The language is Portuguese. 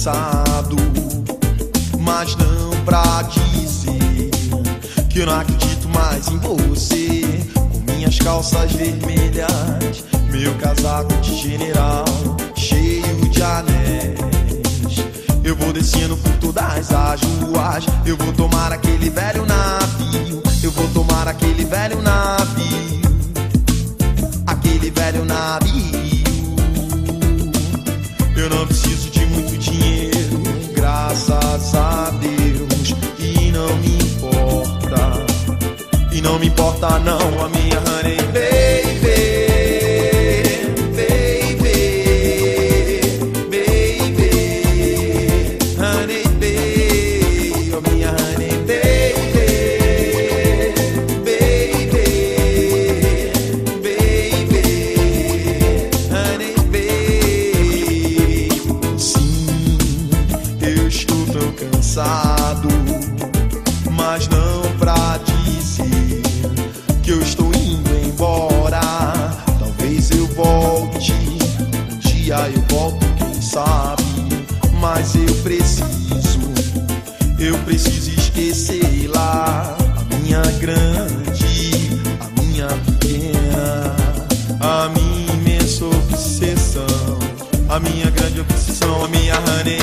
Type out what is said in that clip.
cansado, mas não pra dizer que eu não acredito mais em você. Com minhas calças vermelhas, meu casaco de general cheio de anéis, eu vou descendo por todas as ruas. Eu vou tomar aquele velho navio, eu vou tomar aquele velho navio, aquele velho navio. Eu não preciso de muito dinheiro, graças a Deus, e não me importa, e não me importa não a minha honey baby. Mas não pra dizer que eu estou indo embora. Talvez eu volte, um dia eu volto, quem sabe. Mas eu preciso esquecê-la. A minha grande, a minha pequena, a minha imensa obsessão, a minha grande obsessão, a minha honey.